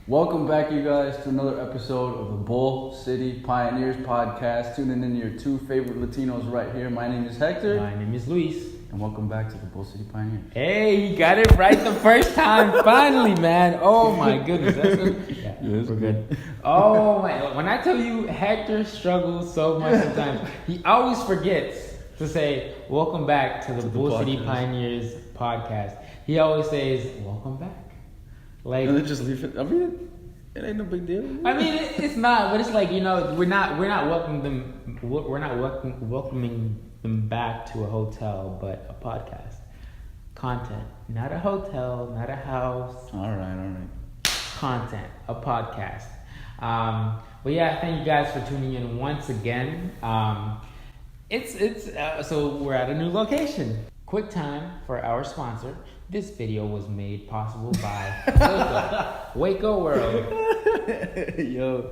Welcome back, you guys, to another episode of the Bull City Pioneers podcast. Tuning in your two favorite Latinos right here. My name is Hector. My name is Luis. And welcome back to the Bull City Pioneers. Hey, you got it right the first time. Finally, man. Oh, my goodness. That's good. Yeah, Yes, we're good. Oh, my. When I tell you Hector struggles so much sometimes, he always forgets to say, welcome back to the Bull City Pioneers podcast. He always says, welcome back. Like, and then just leave it. I mean, it ain't no big deal. I mean, it's not, but it's like, you know, we're not welcoming them back to a hotel, but a podcast. Content, not a hotel, not a house. All right. Content, a podcast. But yeah, thank you guys for tuning in once again. So we're at a new location. Quick time for our sponsor. This video was made possible by Waco World. Yo,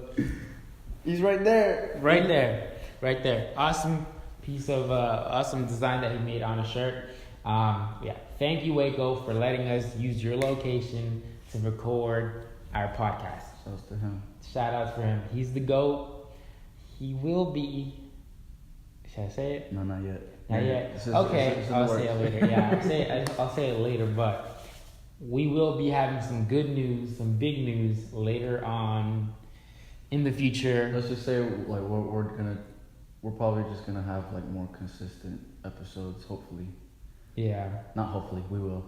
he's right there. Right there. Awesome piece of awesome design that he made on a shirt. Yeah, thank you, Waco, for letting us use your location to record our podcast. Shouts to him. Shout out for him. He's the GOAT. He will be. Should I say it? No, not yet. Not yet. Okay, I'll say it later. Yeah, I'll say it later. But we will be having some good news, some big news later on in the future. Let's just say like we're probably just gonna have like more consistent episodes. Hopefully. Yeah. Not hopefully. We will.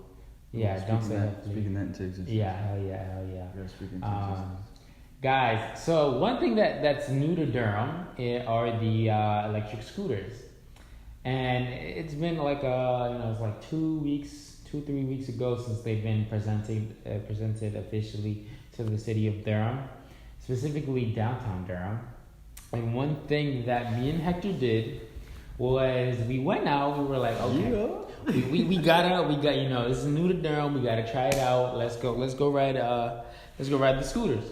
Yeah. Don't say hopefully. Speaking that into existence. Yeah. Hell yeah. We gotta speak into existence. Guys, so one thing that's new to Durham are the electric scooters. And it's been like it's like 3 weeks ago since they've been presented officially to the city of Durham, specifically downtown Durham. And one thing that me and Hector did was we went out. We were like, okay, we got this is new to Durham. We gotta try it out. Let's go ride the scooters.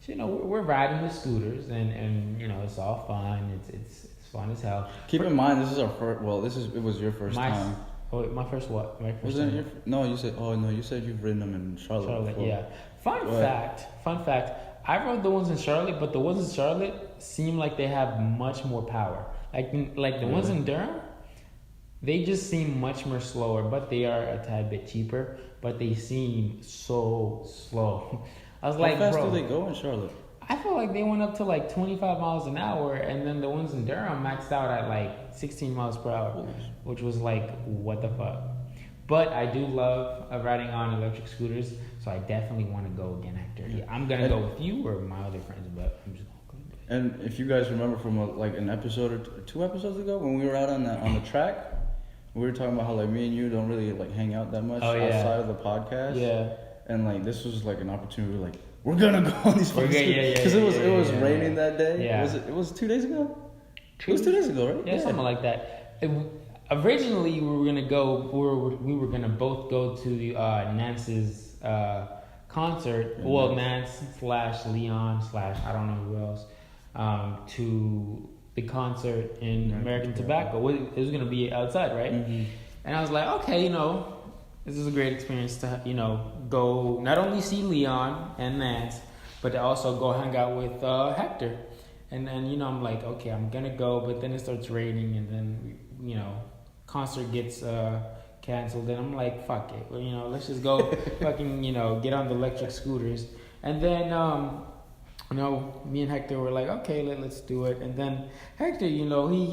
So, we're riding the scooters and it's all fun. It's fun as hell. Keep in mind, this is our first. Well, it was your first time. Oh, my first what? My first Wasn't time. it your? No, you said. Oh no, you said you've ridden them in Charlotte. Before. Yeah. Fun fact. I rode the ones in Charlotte, but the ones in Charlotte seem like they have much more power. Like the ones in Durham, they just seem much more slower, but they are a tad bit cheaper. But they seem so slow. I was like, how fast bro, do they go in Charlotte? I feel like they went up to like 25 miles an hour, and then the ones in Durham maxed out at like 16 miles per hour, which was like, what the fuck? But I do love riding on electric scooters, so I definitely want to go again, Hector. Yeah, I'm going to go with you or my other friends, but I'm just going to go. And if you guys remember from an episode or 2 episodes ago when we were out on the track, we were talking about how like me and you don't really like hang out that much outside of the podcast. Yeah. And like this was like an opportunity like we're gonna go on these because it was raining that day. Yeah. It was 2 days ago? It was 2 days ago, right? Yeah, something like that. Originally we were gonna both go to the Nance's concert. Yeah, well, Nance / Leon / I don't know who else to the concert in American Tobacco. It was gonna be outside, right? Mm-hmm. And I was like, okay, this is a great experience to, go not only see Leon and Nance, but to also go hang out with Hector. And then, I'm like, okay, I'm going to go, but then it starts raining, and then, concert gets canceled. And I'm like, fuck it. Well, let's just go fucking, get on the electric scooters. And then, me and Hector were like, okay, let's do it. And then Hector, he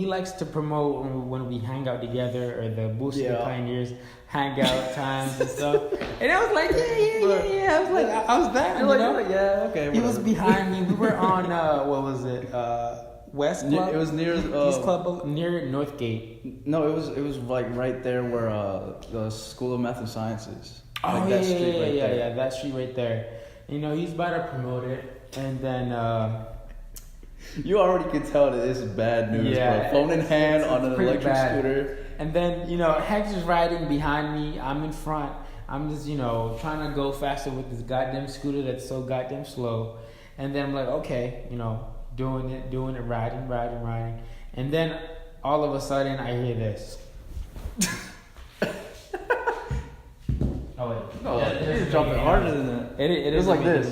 likes to promote when we hang out together or the Bull City Pioneers hangout times and stuff. And I was like, yeah. I was there. You're like, yeah, okay. He was behind me. We were on what was it? West Club. It was near East Club, near Northgate. No, it was like right there where the School of Math and Sciences. Oh like yeah, that street right there. Yeah, that street right there. He's about to promote it. And then you already can tell that this is bad news, bro. Phone in hand on an electric scooter. And then, Hector's riding behind me. I'm in front. I'm just, trying to go faster with this goddamn scooter that's so goddamn slow. And then I'm like, okay, doing it, riding. And then all of a sudden I hear this. Oh wait. No, it's jumping harder than that. It was is like this.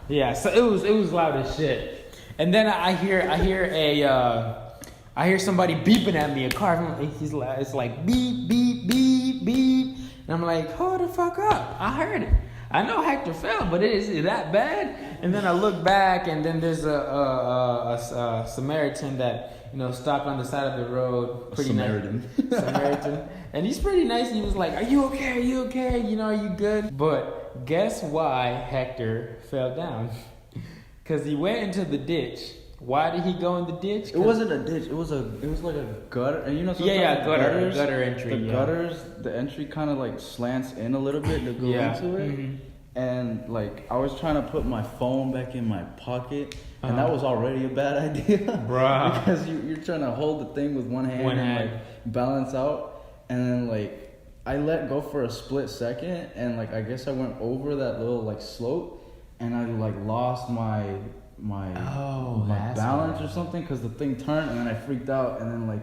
Yeah, so it was loud as shit. And then I hear somebody beeping at me. A car. It's like beep beep beep beep. And I'm like, hold the fuck up! I heard it. I know Hector fell, but is it that bad? And then I look back, and then there's a Samaritan that stopped on the side of the road. Pretty Samaritan. Nice. Samaritan. And he's pretty nice. He was like, "Are you okay? Are you okay? Are you good?" But guess why Hector fell down? Because he went into the ditch. Why did he go in the ditch? It wasn't a ditch. It was like a gutter. And gutter entry. The gutters, the entry kind of like slants in a little bit to go into it. Mm-hmm. And like I was trying to put my phone back in my pocket, and that was already a bad idea, bruh. Because you're trying to hold the thing with one hand and like balance out, and then like I let go for a split second, and like I guess I went over that little like slope, and I like lost my balance or something because the thing turned, and then I freaked out, and then like.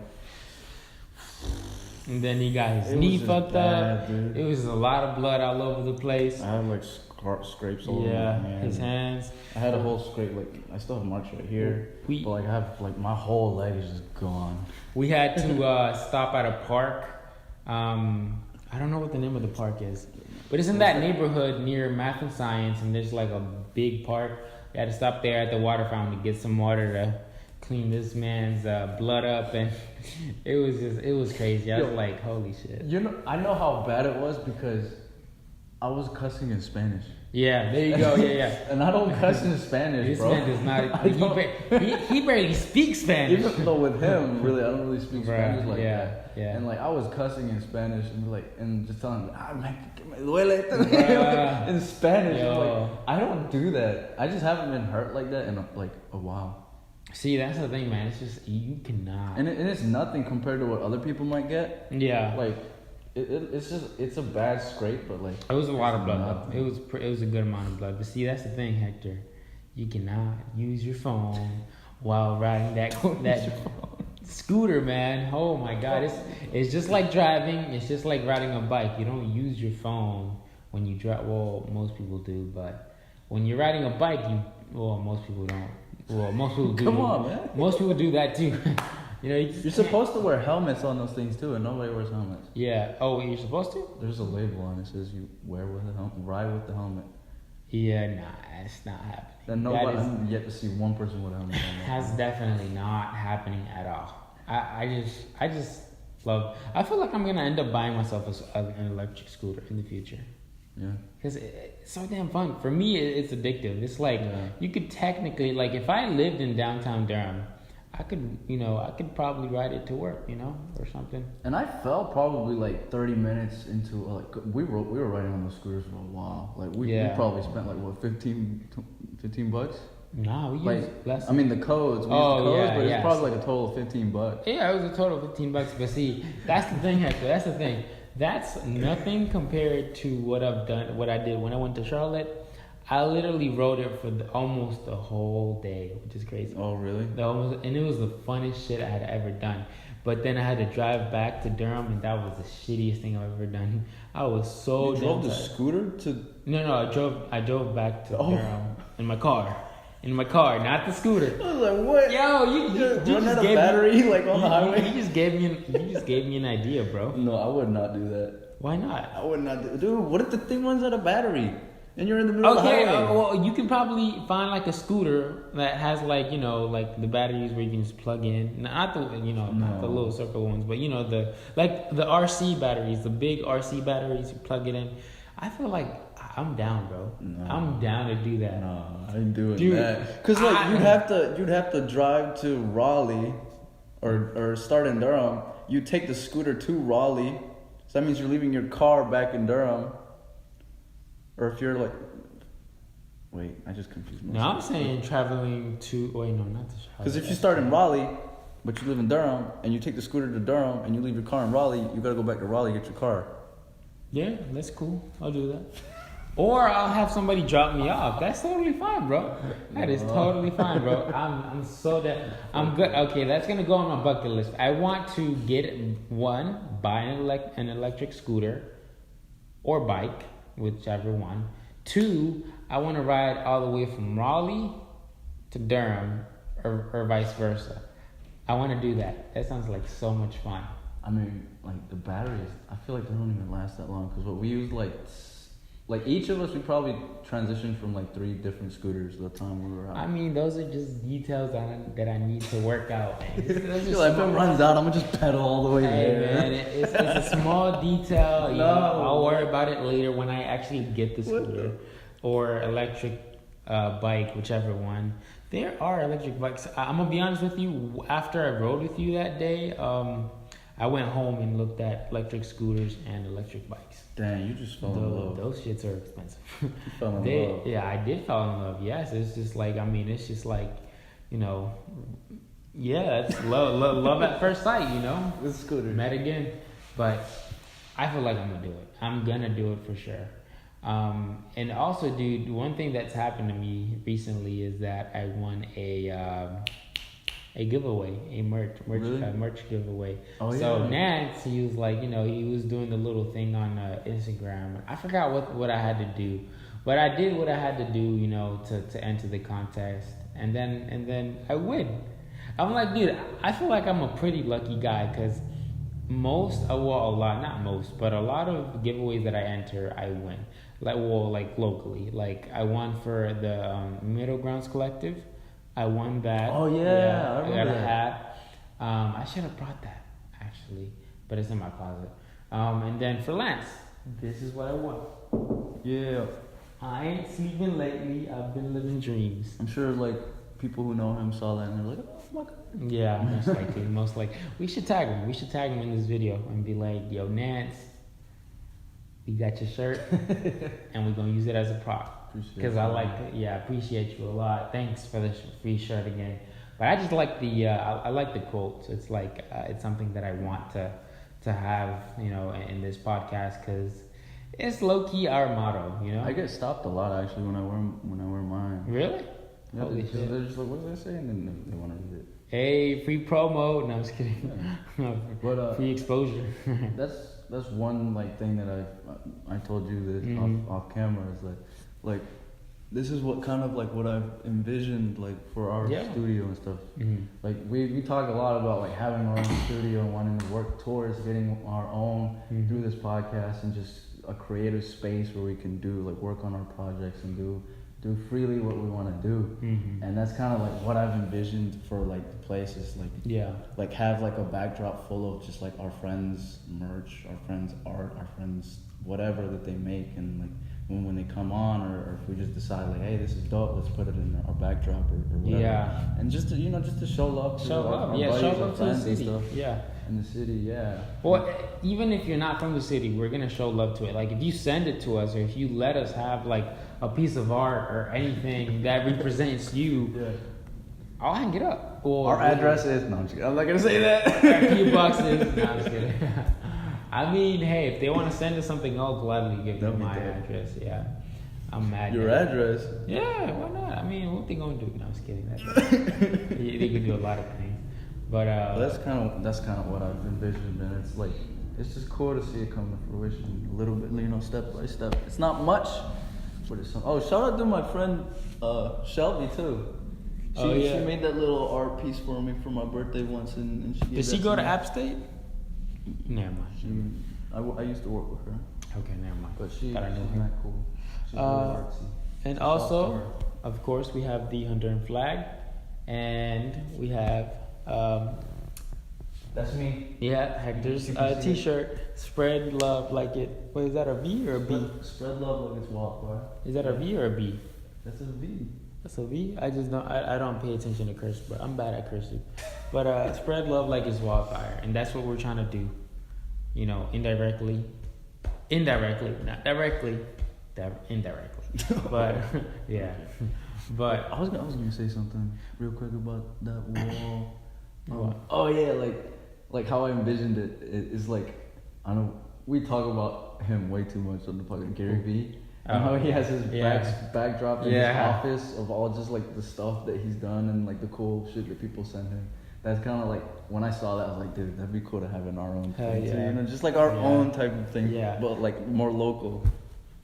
And then he got his knee fucked up. Dude. It was a lot of blood all over the place. I had like scrapes all over my hand. His hands. I had a whole scrape. Like I still have marks right here, but like I have like my whole leg is just gone. We had to stop at a park. I don't know what the name of the park is, but it's in that neighborhood near Math and Science, and there's like a big park. We had to stop there at the water fountain to get some water to clean this man's blood up, and it was crazy. I was like, holy shit. I know how bad it was because I was cussing in Spanish. Yeah, there you go. Yeah. And I don't cuss in Spanish, this bro. Man does not. He barely speaks Spanish. Even though with him, really, I don't really speak Spanish like that. Yeah. And like I was cussing in Spanish and just telling him, me duele in Spanish. Like, I don't do that. I just haven't been hurt like that in like a while. See, that's the thing, man. It's just you cannot. And it's nothing compared to what other people might get. Yeah. Like. It's a bad scrape, but like it was a lot of blood. It was a good amount of blood. But see, that's the thing, Hector. You cannot use your phone while riding that scooter, man. Oh my God, it's just like driving. It's just like riding a bike. You don't use your phone when you drive. Well, most people do, but when you're riding a bike, most people don't. Well, most people do. Come on, man. Most people do that too. You're supposed to wear helmets on those things too, and nobody wears helmets. Yeah. Oh, you're supposed to? There's a label on it that says you wear with a helmet, ride with the helmet. Yeah, nah, it's not happening. And nobody I'm yet to see one person with a helmet. That's definitely not happening at all. I just love. I feel like I'm gonna end up buying myself an electric scooter in the future. Yeah. Because it's so damn fun. For me, it's addictive. It's like you could technically, like, if I lived in downtown Durham, I could probably ride it to work, or something. And I fell probably like 30 minutes into we were riding on the scooters for a while. Like we probably spent like what $15. Nah, we used less. I mean the codes. We used the codes, but it's probably like a total of $15. Yeah, it was a total of $15. But see, that's the thing, Hector. That's the thing. That's nothing compared to what I did when I went to Charlotte. I literally rode it for almost the whole day, which is crazy. Oh, really? And it was the funnest shit I had ever done. But then I had to drive back to Durham, and that was the shittiest thing I've ever done. I was so. You drove the scooter to? No, I drove back to Durham in my car. Not the scooter. I was like, what? Yo, you run out of battery on the highway. You just gave me an idea, bro. No, I would not do that. Why not? I would not do. Dude, what if the thing runs out of battery? And you're in the middle of the highway. Well, you can probably find like a scooter that has like the batteries where you can just plug in. Not the not the little circle ones, but the RC batteries, the big RC batteries. You plug it in. I feel like I'm down, bro. No. I'm down to do that. No, I ain't doing that. Cause you'd have to drive to Raleigh, or start in Durham. You take the scooter to Raleigh, so that means you're leaving your car back in Durham. Or if you're like, wait, I just confused myself. No, I'm saying traveling to. Wait, no, not to Charlotte. Because if you start in Raleigh, but you live in Durham, and you take the scooter to Durham, and you leave your car in Raleigh, you gotta go back to Raleigh to get your car. Yeah, that's cool. I'll do that. Or I'll have somebody drop me off. That's totally fine, bro. That is totally fine, bro. I'm so that I'm good. Okay, that's gonna go on my bucket list. I want to buy an electric scooter or bike. Whichever one. 2, I want to ride all the way from Raleigh to Durham, or vice versa. I want to do that. That sounds like so much fun. I mean, like the batteries, I feel like they don't even last that long because what we use, like each of us, we probably transitioned from like 3 different scooters the time we were out. I mean, those are just details that I need to work out. Man. If it runs out, I'm gonna just pedal all the way there. Man, it's a small detail. You know, I'll worry about it later when I actually get the scooter or electric bike, whichever one. There are electric bikes. I'm gonna be honest with you. After I rode with you that day, I went home and looked at electric scooters and electric bikes. Dang, you just fell in love. Those shits are expensive. You fell in love. Yeah, I did fall in love. Yes, it's just like, I mean, it's just like, you know, yeah, it's love at first sight, you know. With scooters. Met again, but I feel like I'm gonna do it. I'm gonna do it for sure. And also, dude, one thing that's happened to me recently is that I won a giveaway, a merch giveaway. Oh, so Nance, he was like, you know, he was doing the little thing on Instagram. I forgot what I had to do, but I did what I had to do, you know, to enter the contest, and then I win. I'm like, dude, I feel like I'm a pretty lucky guy because a lot of giveaways that I enter, I win. Like locally, like I won for the Middle Grounds Collective. I won that. Oh yeah, I got a hat. I should have brought that actually, but it's in my closet. And then for Lance, this is what I want. Yeah. I ain't sleeping lately. I've been living dreams. I'm sure like people who know him saw that and they're like, oh my god. Yeah, most likely. We should tag him. We should tag him in this video and be like, yo, Nance, we got your shirt, and we're gonna use it as a prop. Because I appreciate you a lot. Thanks for the free shirt again. But I just like I like the quotes. It's like it's something that I want to have, you know, in this podcast because it's low key our motto, you know. I get stopped a lot actually when I wear mine. Really? Yeah, they're just like, what does that say? And then they want to read it. Hey, free promo. No, I'm just kidding. Yeah. But free exposure. that's one like thing that I told you this off camera is like this is what kind of like what I've envisioned like for our studio and stuff. Mm-hmm. Like we talk a lot about like having our own studio and wanting to work towards getting our own through this podcast and just a creative space where we can do like work on our projects and do freely what we want to do. Mm-hmm. And that's kind of like what I've envisioned for like the places like have like a backdrop full of just like our friends merch, our friends art, our friends whatever that they make, and like when they come on or if we just decide like, hey, this is dope, let's put it in our backdrop or whatever. Yeah. And just to show love to our buddies, show love to the friends city. And stuff. Yeah. In the city, yeah. Well, even if you're not from the city, we're gonna show love to it. Like if you send it to us or if you let us have like a piece of art or anything that represents you, I'll hang it up. Or our address is I'm not gonna say that. Our P box is I'm just kidding. I mean, hey, if they want to send us something, I'll gladly give them my address. Yeah, I'm mad. Your address? Yeah, why not? I mean, what they gonna do? No, I'm just kidding. They can do a lot of things, but that's kind of what I've envisioned, and it's like it's just cool to see it come to fruition a little bit, you know, step by step. It's not much, but it's some. Oh, shout out to my friend Shelby too. She made that little art piece for me for my birthday once, and she. Did she go to App State? Never mind. I used to work with her. Okay, never mind. But she's not cool. She's really artsy. And also, of course, we have the Honduran flag, and we have that's me. Yeah, Hector's T-shirt. Spread love like it. Wait, is that a V or a B? Spread love like it's wildfire. Is that a V or a B? That's a V. That's a V? I just don't. I don't pay attention to cursive, but I'm bad at cursive. But spread love like it's wildfire, and that's what we're trying to do. You know, indirectly, not directly, indirectly. But yeah, but I was gonna say something real quick about that wall. What? Oh yeah, like how I envisioned it is like I know we talk about him way too much on the podcast, Gary Vee. And how he has his backdrop in his office of all just like the stuff that he's done and like the cool shit that people send him. That's kind of like when I saw that I was like, dude, that'd be cool to have in our own thing too, you know, just like our own type of thing, but like more local.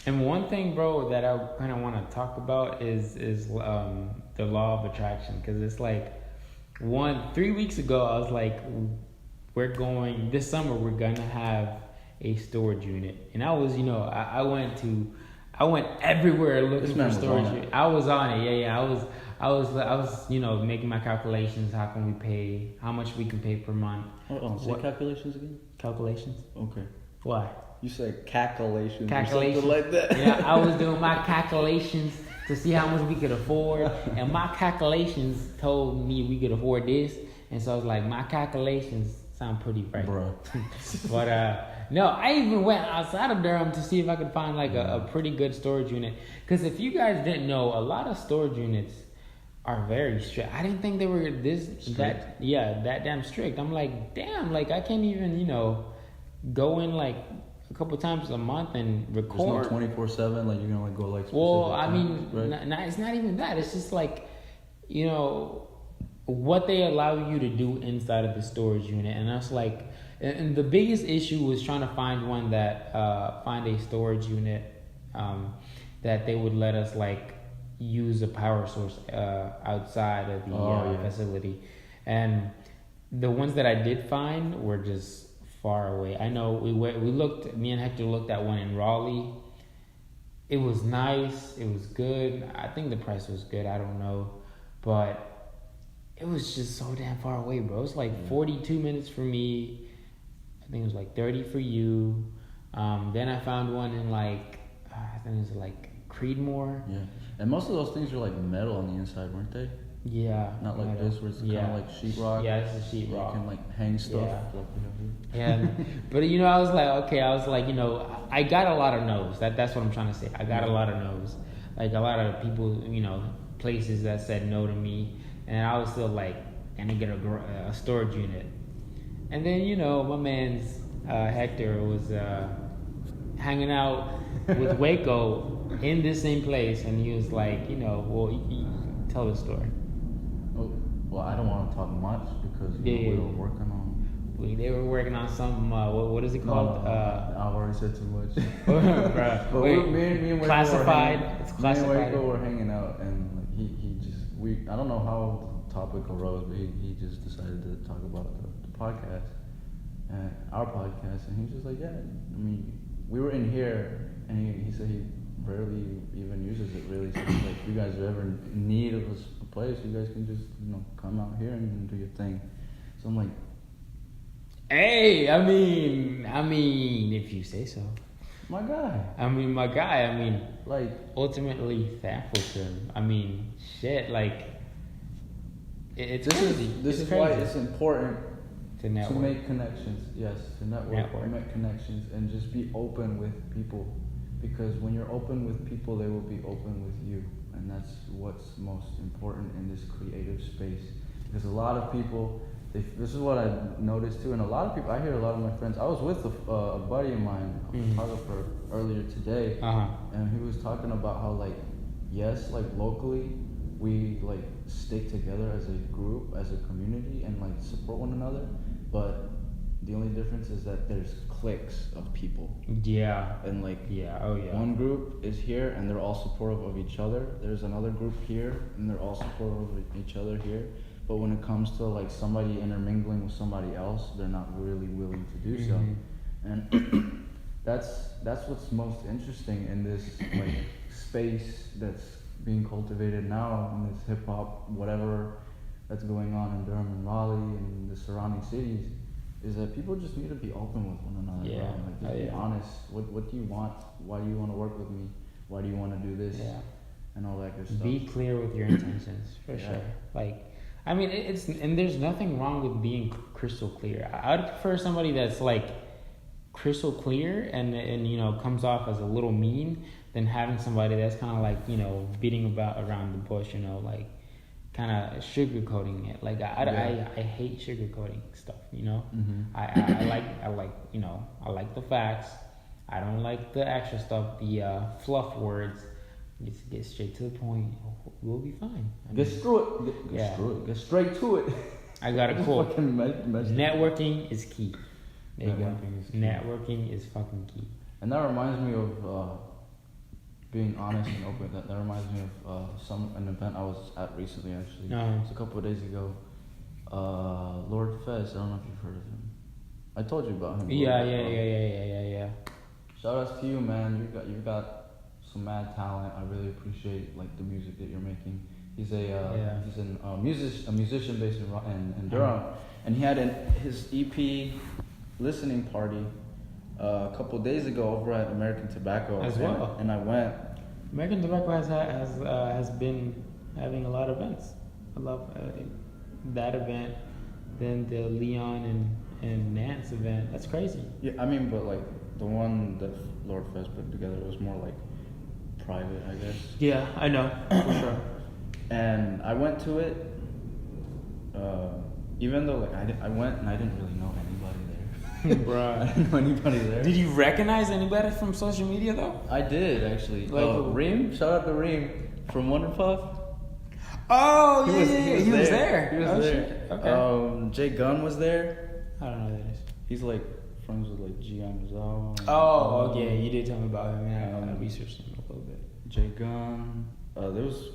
And one thing, bro, that I kind of want to talk about is the law of attraction, because it's like 3 weeks ago I was like, we're going this summer. We're gonna have a storage unit, and I was, I went everywhere looking for storage unit. I was on it, yeah. I was, making my calculations. How much we can pay per month. Say calculations again. Calculations. Okay. Why? You said calculations. Calculations. Or something like that. Yeah, I was doing my calculations to see how much we could afford, and my calculations told me we could afford this, and so I was like, my calculations sound pretty right. Bro. But no, I even went outside of Durham to see if I could find like a pretty good storage unit. Because if you guys didn't know, a lot of storage units are very strict. I didn't think they were that damn strict. I'm like, damn, like I can't even, go in like a couple times a month and record. There's no 24/7, like you're gonna like go like specific well, I times, mean, right? it's not even that. It's just like, what they allow you to do inside of the storage unit. And that's like, and the biggest issue was trying to find one that, find a storage unit that they would let us like use a power source outside of the facility. And the ones that I did find were just far away. I know we looked, me and Hector looked at one in Raleigh. It was nice, it was good. I think the price was good, I don't know. But it was just so damn far away, bro. It's like 42 minutes for me. I think it was like 30 for you. Then I found one in like, I think it was like Creedmoor. Yeah. And most of those things are like metal on the inside, weren't they? Yeah. Not like this, where it's kind of like sheetrock. Yeah, it's a sheetrock. You can like hang stuff. Yeah. But I was like, I got a lot of no's. That's what I'm trying to say. I got a lot of no's. Like a lot of people, places that said no to me. And I was still like, gonna get a storage unit. And then, my man's Hector was hanging out with Waco in this same place. And he was like, tell the story. Oh, well, I don't want to talk much because we were working on... They were working on some, what is it called? I've already said too much. Bruh, but me and Waco classified. It's classified. Me and Waco were hanging out, and like I don't know how the topic arose, but he just decided to talk about the podcast, and our podcast, and he was just like, we were in here, and he said he rarely even uses it really. So like, if you guys are ever in need of a place, you guys can just come out here and do your thing. So I'm like, hey, I mean, if you say so. My guy. Like, ultimately thankful to him. Shit, like, it's crazy. This is why it's important to network. To make connections. Yes, to network. Make connections, and just be open with people. Because when you're open with people, they will be open with you. And that's what's most important in this creative space. Because a lot of people, this is what I noticed too, and a lot of people, I hear a lot of my friends, I was with a buddy of mine, a photographer, earlier today, and he was talking about how locally, we stick together as a group, as a community, and support one another, but the only difference is that there's cliques of people. Yeah. And one group is here and they're all supportive of each other. There's another group here and they're all supportive of each other here. But when it comes to somebody intermingling with somebody else, they're not really willing to do so. And that's what's most interesting in this space that's being cultivated now in this hip hop, whatever that's going on in Durham and Raleigh and the surrounding cities, is that people just need to be open with one another. Yeah. Just be honest. What do you want? Why do you want to work with me? Why do you want to do this? Yeah. And all that good stuff. Be clear with your intentions, for sure. And there's nothing wrong with being crystal clear. I would prefer somebody that's crystal clear and comes off as a little mean than having somebody that's kind of beating around the bush, kind of sugarcoating it. I hate sugarcoating stuff, I like the facts. I don't like the extra stuff, the fluff words. Just get straight to the point. We'll be fine. Get straight to it. I got a quote. Networking is key. There you go. Networking is fucking key. And that reminds me of being honest and open. That reminds me of an event I was at recently. Actually, it's a couple of days ago. Lord Fess. I don't know if you've heard of him. I told you about him. Yeah. Shout outs to you, man. You got some mad talent. I really appreciate like the music that you're making. He's a musician based in Durham, and he had his EP listening party a couple days ago over at American Tobacco as well. And I went. American Tobacco has been having a lot of events. I love that event, then the Leon and Nance event. That's crazy. Yeah, I mean, but like the one that Lord Fest put together was more like private, I guess. Yeah, I know for sure. And I went to it, even though like I went and I didn't really know anybody there. Bruh. I didn't know anybody there. Did you recognize anybody from social media though? I did actually. Like Reem, shout out to Reem from Wonder Puff. Oh, He was there. He was there. Shit. Okay. Jay Gunn was there. I don't know who that is. He's like friends with like Gian Mazal. Oh, okay. You did tell me about him. Yeah, I researched him a little bit. Jay Gunn. There was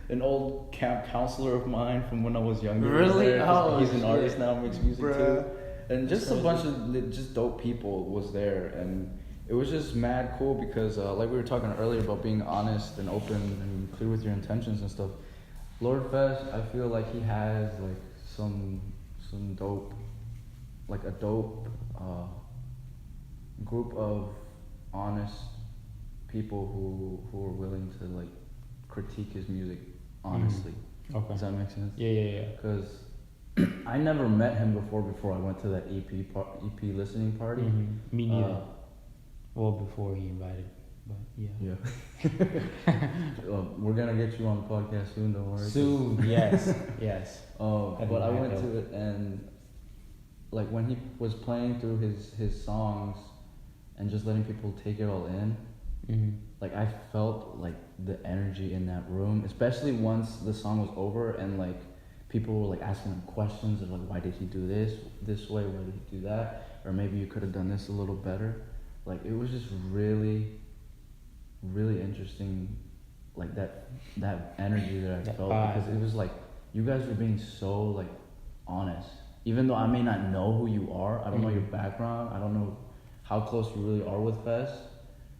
an old camp counselor of mine from when I was younger. Really? Oh, he's an artist now, makes music too. And just That's a bunch of just dope people was there, and it was just mad cool because like we were talking earlier about being honest and open and clear with your intentions and stuff. Lord Fest, I feel like he has like some dope, like a dope group of honest people who are willing to like critique his music honestly. Okay. Does that make sense? Yeah. Because I never met him before I went to that EP listening party. Mm-hmm. Me neither. Well, before he invited, but yeah. We're gonna get you on the podcast soon, don't worry. Soon, yes. But I went to it, and like when he was playing through his songs and just letting people take it all in, like I felt like the energy in that room, especially once the song was over and like people were like asking him questions of like, why did he do this way, why did he do that, or maybe you could have done this a little better. Like it was just really, really interesting, like that energy that I felt, because it was like you guys were being so like honest, even though I may not know who you are, I don't know your background, I don't know how close you really are with Fess,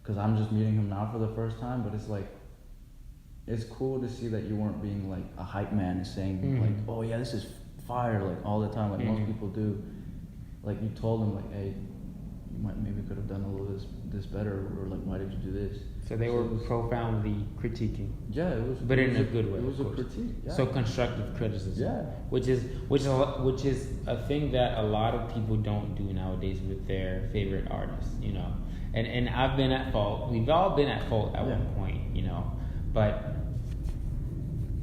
because I'm just meeting him now for the first time, but it's like, it's cool to see that you weren't being like a hype man and saying like, oh yeah, this is fire, like all the time, like most people do. Like you told them like, hey, you maybe could have done a little this better, or like, why did you do this? So they were profoundly critiquing. Yeah, it was. But in a good way. It was a critique. Yeah. So constructive criticism. Yeah. Which is a thing that a lot of people don't do nowadays with their favorite artists, you know. And I've been at fault. We've all been at fault at one point, you know. But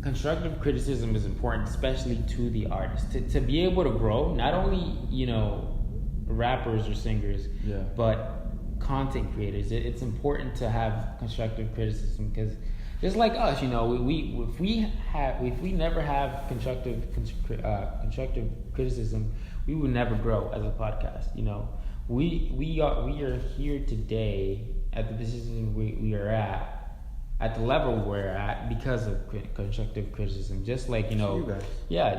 constructive criticism is important, especially to the artist, to be able to grow. Not only, you know, rappers or singers, but content creators. It's important to have constructive criticism, because just like us, you know, if we never have constructive criticism, we will never grow as a podcast. You know, we are here today at the position we are at the level we're at because of constructive criticism. Just like, you know, you guys. Yeah.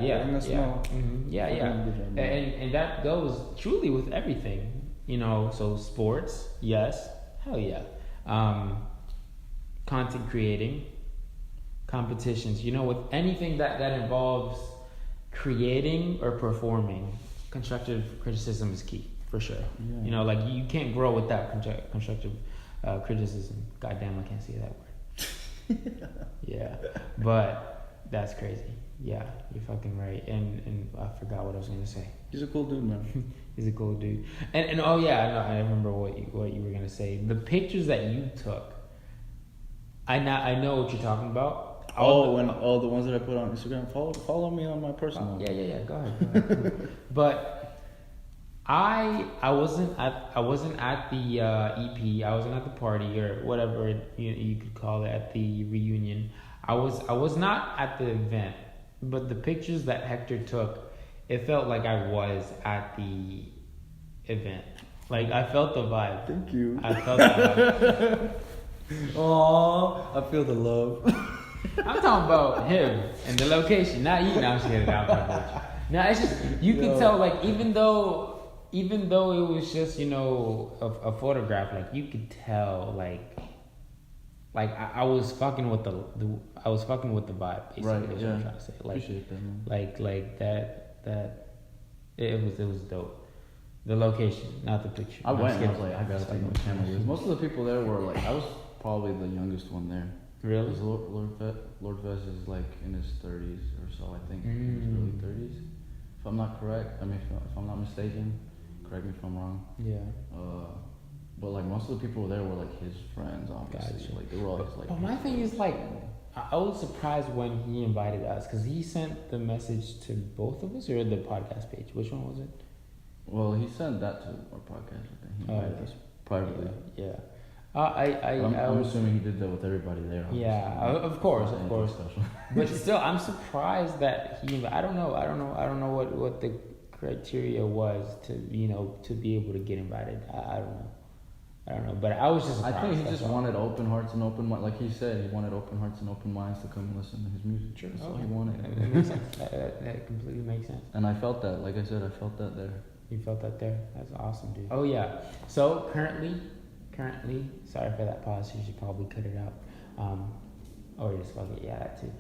Mm-hmm. And that goes truly with everything. You know, so sports, yes, hell yeah. Content creating, competitions. You know, with anything that involves creating or performing, constructive criticism is key for sure. Yeah. You know, like you can't grow without constructive criticism. Goddamn, I can't say that word. Yeah, but that's crazy. Yeah, you're fucking right. And I forgot what I was gonna say. He's a cool dude, man. He's a cool dude. And oh yeah, I remember what you were gonna say. The pictures that you took, I know what you're talking about. The ones that I put on Instagram. Follow me on my personal. Yeah. Go ahead. But I wasn't at the EP. I wasn't at the party or whatever you could call it, at the reunion. I was not at the event, but the pictures that Hector took, it felt like I was at the event. Like I felt the vibe. Thank you. I felt the vibe. Aww, I feel the love. I'm talking about him and the location, not you. Now shit out my bitch. Now it's just you can tell, like even though it was just a photograph, like you could tell, I was fucking with I was fucking with the vibe. Basically, Right. is Yeah. what I'm trying to say. Like, Appreciate that, man. like that. It was dope. The location, not the picture. I No, went I'm and I was kidding. like, I gotta take my camera with. Most of the people there were like, I was probably the youngest one there. Really? 'Cause Lord Fess is like in his 30s or so, I think. In his early 30s. If I'm not correct, I mean, if I'm not mistaken, correct me if I'm wrong. Yeah. But like most of the people there were like his friends, obviously. Gotcha. Like they were all his like. But my thing is like, I was surprised when he invited us because he sent the message to both of us or the podcast page. Which one was it? Well, he sent that to our podcast. I think he invited us privately. Yeah. I'm assuming he did that with everybody there. Obviously. Yeah, of course. Special. But still, I'm surprised that I don't know what the criteria was to to be able to get invited. I don't know, but I was just surprised. I think he just wanted open hearts and open minds. Like he said, he wanted open hearts and open minds to come and listen to his music. Sure. That's all he wanted. That makes sense. That completely makes sense. And I felt that. Like I said, I felt that there. You felt that there? That's awesome, dude. Oh yeah. So currently, sorry for that pause. You should probably cut it out. Or just fuck it. Yeah, that too.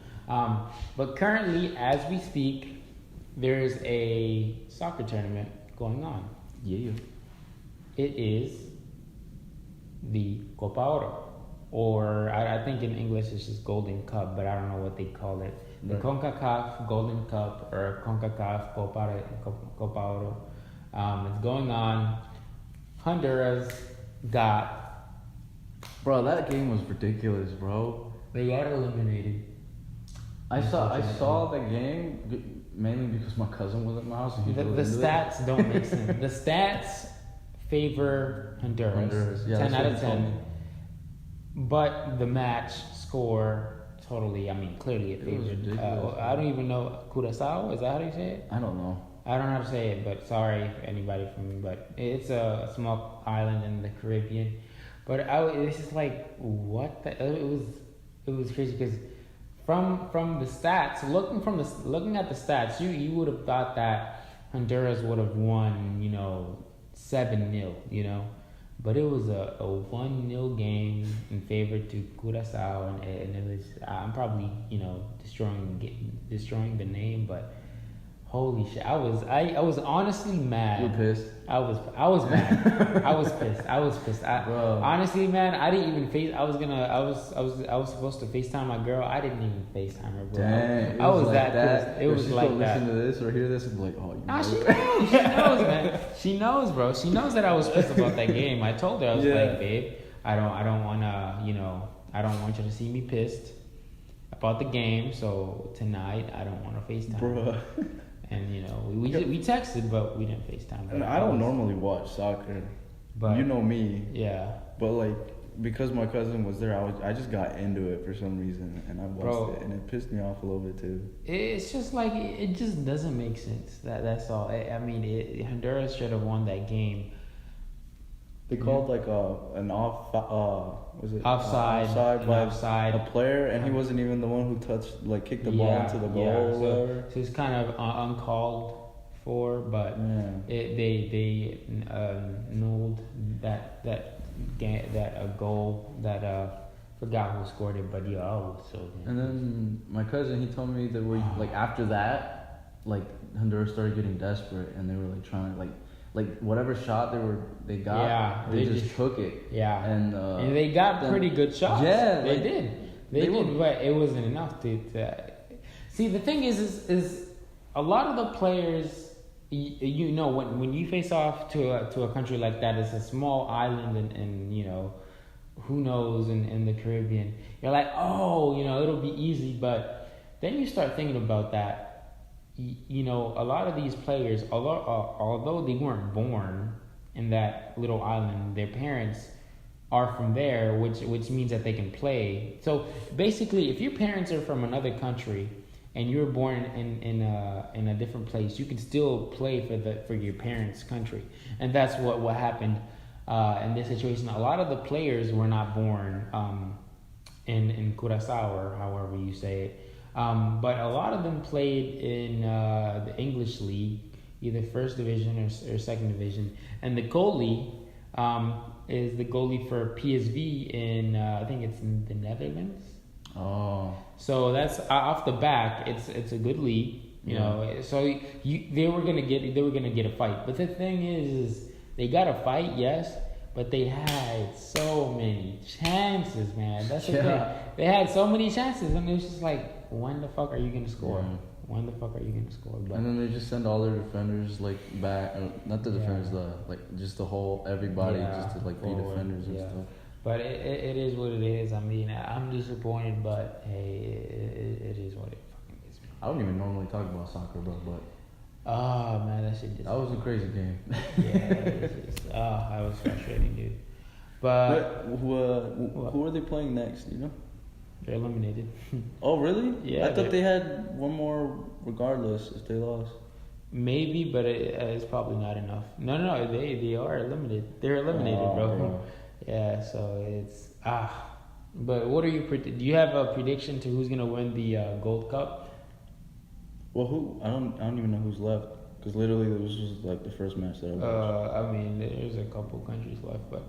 But currently, as we speak, there's a soccer tournament going on. Yeah. It is the Copa Oro, or I think in English it's just Golden Cup, but I don't know what they call it. The Right. CONCACAF Golden Cup or CONCACAF Copa Oro. It's going on. Honduras got. Bro, that game was ridiculous, bro. They got eliminated. I saw the game mainly because my cousin was at my house and he The stats don't make sense. The stats favor Honduras. Yeah, 10 out of that's what he told 10. me. But the match score totally, clearly it It was favored. ridiculous. I don't even know. Curacao? Is that how you say it? I don't know. I don't know how to say it, but sorry if anybody from me. But it's a small island in the Caribbean. But it's just like, what? It was crazy because from the stats, looking at the stats, you would have thought that Honduras would have won, 7-0, but it was a 1-0 game in favor to Curacao, and it was I'm probably destroying the name, but holy shit, I was honestly mad. You were pissed? I was mad. I was pissed. Bro. Honestly, man, I didn't even I was supposed to FaceTime my girl. I didn't even FaceTime her, bro. Dang, I was like that pissed. It was like that. Listen to this or hear this and be like, oh, you Nah, know. she knows. She knows, man. She knows, bro. She knows that I was pissed about that game. I told her, I was like, babe, I don't wanna, I don't want you to see me pissed about the game. So tonight, I don't want to FaceTime. Bro. And we texted, but we didn't FaceTime. And I don't normally watch soccer, but you know me. Yeah. But like, because my cousin was there, I just got into it for some reason, and I watched it, and it pissed me off a little bit too. It's just like it just doesn't make sense. That's all. Honduras should have won that game. They called like an offside by a player, and he wasn't even the one who kicked the ball into the goal or whatever. So it's kind of uncalled for, but they nulled that goal that forgot who scored it, but I was so. And then my cousin, he told me that after that, Honduras started getting desperate, and they were trying to whatever shot they got, they just took it. Yeah. And they got pretty good shots. Yeah, they did. They did, but it wasn't enough to see. The thing is a lot of the players, when you face off to a country like that, it's a small island, and who knows in the Caribbean, you're like, it'll be easy, but then you start thinking about that. A lot of these players, although they weren't born in that little island, their parents are from there, which means that they can play. So basically, if your parents are from another country and you're born in a different place, you can still play for your parents' country, and that's what happened. in this situation, a lot of the players were not born in Curacao, or however you say it. But a lot of them played in the English league, either first division or second division. And the goalie is the goalie for PSV in I think it's in the Netherlands. Oh. So that's off the back. It's a good league, you know. So they were gonna get a fight. But the thing is they got a fight, yes. But they had so many chances, man. That's the thing. They had so many chances, and it was just like, when the fuck are you gonna score? Yeah. When the fuck are you gonna score? But and then they just send all their defenders like back, not the defenders, just the whole everybody just to like be defenders and stuff. But it is what it is. I mean, I'm disappointed, but hey, it is what it fucking is. I don't even normally talk about soccer, bro, but oh man, that shit. That was a crazy game. That was frustrating, dude. But who are they playing next? You know? They're eliminated. Oh really? Yeah. I thought they had one more regardless if they lost. Maybe, but it's probably not enough. No, they are eliminated. They're eliminated, bro. Yeah, so it's But what are you? Do you have a prediction to who's gonna win the Gold Cup? Well, who? I don't even know who's left because literally this was like the first match that I watched. I mean, there's a couple countries left, but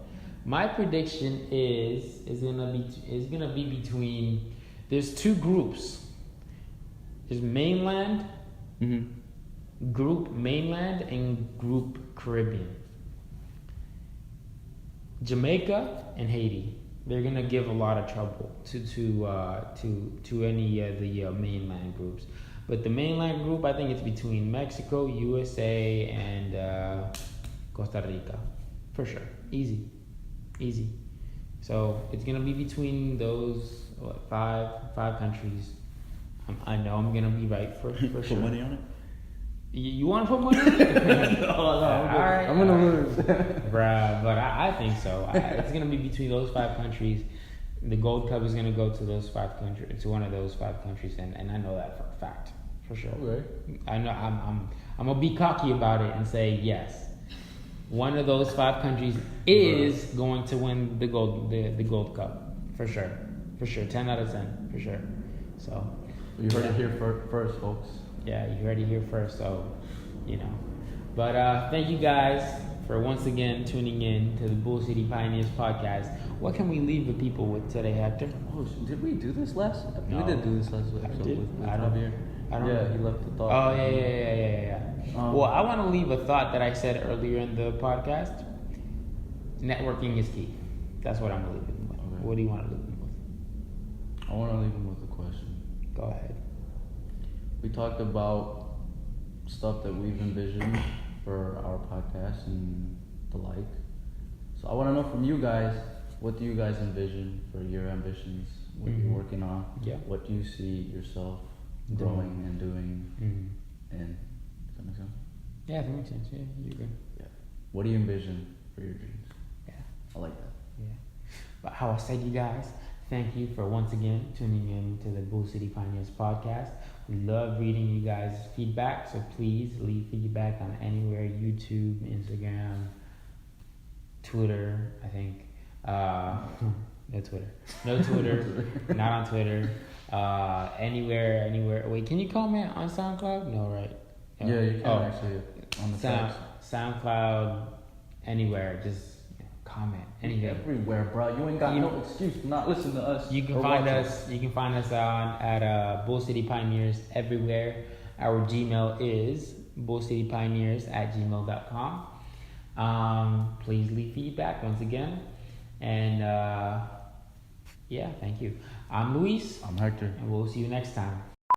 my prediction is gonna be between. There's two groups. There's mainland, group mainland, and group Caribbean. Jamaica and Haiti. They're gonna give a lot of trouble to any of the mainland groups. But the mainland group, I think it's between Mexico, USA, and Costa Rica, for sure. Easy. So it's gonna be between those five countries. I know I'm gonna be right for sure. Put money on it. You want to put money on it? No, alright. I'm gonna lose. Bruh, but I think so. It's gonna be between those five countries. The Gold Cup is gonna go to those five countries, to one of those five countries, and I know that for a fact, for sure. Okay. I know I'm gonna be cocky about it and say yes. One of those five countries is going to win the Gold Cup for sure. 10 out of 10 for sure. So you heard it here first, folks. Yeah, you heard it here first, so, you know. But thank you guys for once again tuning in to the Bull City Pioneers podcast. What can we leave the people with today, Hector? Oh, did we do this last? No. We did do this last episode with Javier. I don't Yeah, know. he left the thought. Oh, yeah. Well, I want to leave a thought that I said earlier in the podcast. Networking is key. That's what I'm going to leave them with. Okay. What do you want to leave them with? I want to leave him with a question. Go ahead. We talked about stuff that we've envisioned for our podcast and the like. So I want to know from you guys, what do you guys envision for your ambitions? What you're working on? Yeah. What do you see yourself growing and doing? And does that make sense? Yeah, that makes sense. Yeah, you're good. Yeah. What do you envision for your dreams? Yeah. I like that. Yeah. But how I said, you guys, thank you for once again tuning in to the Bull City Pioneers podcast. We love reading you guys' feedback, so please leave feedback on anywhere, YouTube, Instagram, Twitter, I think. No Twitter. Not on Twitter. Anywhere. Wait, can you comment on SoundCloud? No, right? Yeah, you can actually on the SoundCloud, anywhere. Just comment anywhere. Everywhere, bro. You ain't got no excuse for not listening to us. You can find us. You can find us at Bull City Pioneers everywhere. Our Gmail is bullcitypioneers@gmail.com. Please leave feedback once again, and thank you. I'm Luis. I'm Hector. And we'll see you next time.